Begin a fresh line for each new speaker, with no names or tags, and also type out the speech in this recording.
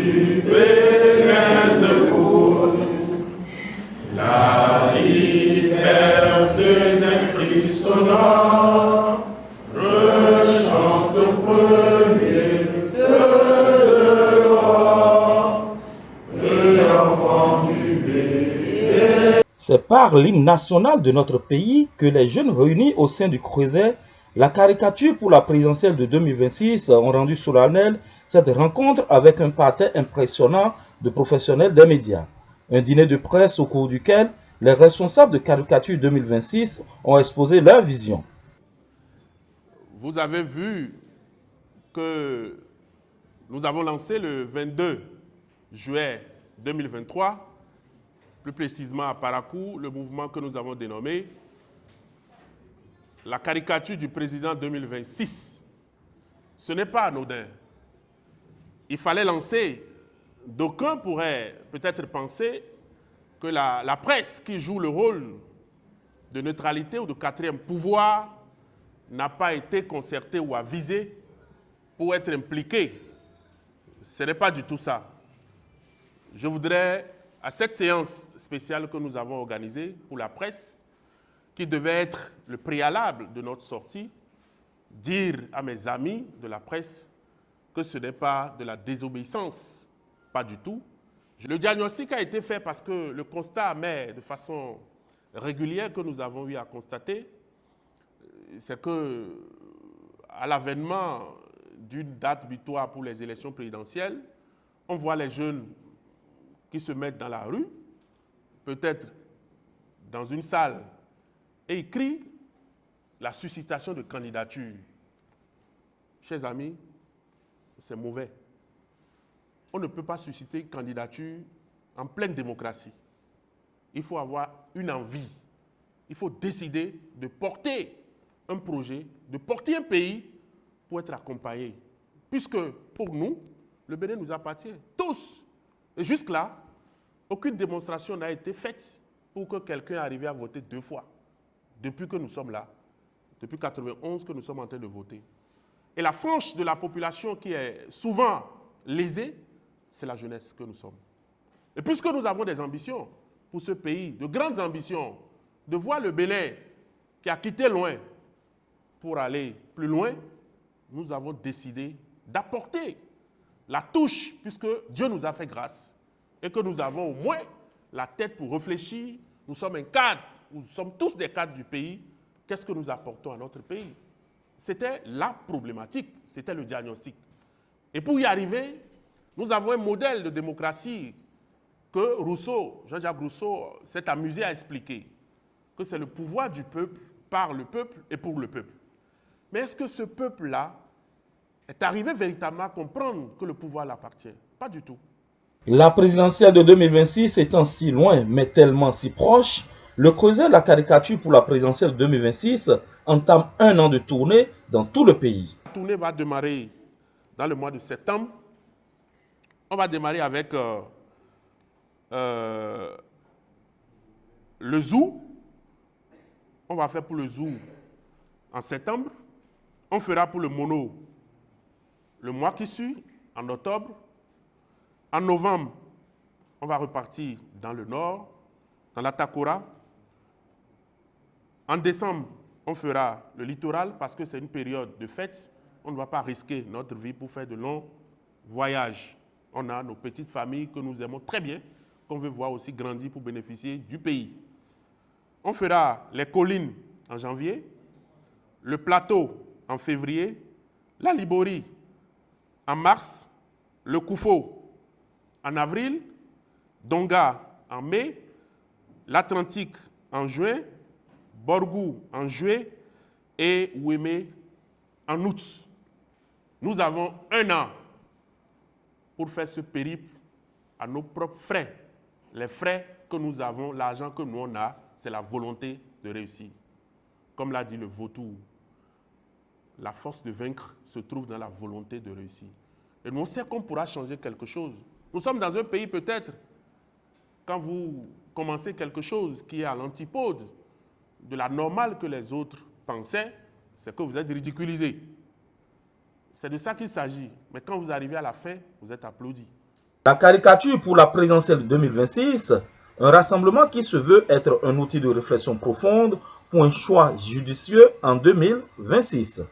Libérez pour la liberté d'un Christ sonore, rechante au premier feu de loi, et enfant du bébé.
C'est par l'hymne national de notre pays que les jeunes réunis au sein du Creuset, la caricature pour la présidentielle de 2026 ont rendu solennelle cette rencontre avec un parterre impressionnant de professionnels des médias. Un dîner de presse au cours duquel les responsables de caricature 2026 ont exposé leur vision.
Vous avez vu que nous avons lancé le 22 juillet 2023, plus précisément à Parakou, le mouvement que nous avons dénommé la caricature du président 2026. Ce n'est pas anodin. Il fallait lancer. D'aucuns pourraient peut-être penser que la presse qui joue le rôle de neutralité ou de quatrième pouvoir n'a pas été concertée ou avisée pour être impliquée. Ce n'est pas du tout ça. Je voudrais, à cette séance spéciale que nous avons organisée pour la presse, qui devait être le préalable de notre sortie, dire à mes amis de la presse que ce n'est pas de la désobéissance, pas du tout. Le diagnostic a été fait parce que le constat amer de façon régulière que nous avons eu à constater, c'est que à l'avènement d'une date butoir pour les élections présidentielles, on voit les jeunes qui se mettent dans la rue, peut-être dans une salle, et ils crient la suscitation de candidature. Chers amis, c'est mauvais. On ne peut pas susciter une candidature en pleine démocratie. Il faut avoir une envie. Il faut décider de porter un projet, de porter un pays pour être accompagné. Puisque pour nous, le Bénin nous appartient, tous. Et jusque-là, aucune démonstration n'a été faite pour que quelqu'un arrive à voter 2 fois. Depuis que nous sommes là, depuis 1991 que nous sommes en train de voter. Et la frange de la population qui est souvent lésée, c'est la jeunesse que nous sommes. Et puisque nous avons des ambitions pour ce pays, de grandes ambitions, de voir le Bénin qui a quitté loin pour aller plus loin, nous avons décidé d'apporter la touche, puisque Dieu nous a fait grâce et que nous avons au moins la tête pour réfléchir. Nous sommes un cadre, nous sommes tous des cadres du pays. Qu'est-ce que nous apportons à notre pays? C'était la problématique, c'était le diagnostic. Et pour y arriver, nous avons un modèle de démocratie que Rousseau, Jean-Jacques Rousseau, s'est amusé à expliquer, que c'est le pouvoir du peuple, par le peuple et pour le peuple. Mais est-ce que ce peuple-là est arrivé véritablement à comprendre que le pouvoir l'appartient? Pas du tout.
La présidentielle de 2026 étant si loin, mais tellement si proche, le Creuset, la caricature pour la présidentielle de 2026 entame un an de tournée dans tout le pays.
La tournée va démarrer dans le mois de septembre. On va démarrer avec le zoo. On va faire pour le zoo en septembre. On fera pour le mono le mois qui suit, en octobre. En novembre, on va repartir dans le nord, dans la Takora. En décembre, on fera le littoral parce que c'est une période de fête. On ne va pas risquer notre vie pour faire de longs voyages. On a nos petites familles que nous aimons très bien, qu'on veut voir aussi grandir pour bénéficier du pays. On fera les collines en janvier, le plateau en février, la Liborie en mars, le Koufo en avril, Donga en mai, l'Atlantique en juin, Borgou en juillet et Ouémé en août. Nous avons 1 an pour faire ce périple à nos propres frais. Les frais que nous avons, l'argent que nous on a, c'est la volonté de réussir. Comme l'a dit le vautour, la force de vaincre se trouve dans la volonté de réussir. Et nous on sait qu'on pourra changer quelque chose. Nous sommes dans un pays peut-être, quand vous commencez quelque chose qui est à l'antipode de la normale que les autres pensaient, c'est que vous êtes ridiculisé. C'est de ça qu'il s'agit. Mais quand vous arrivez à la fin, vous êtes applaudi.
La caricature pour la présidentielle de 2026, un rassemblement qui se veut être un outil de réflexion profonde pour un choix judicieux en 2026.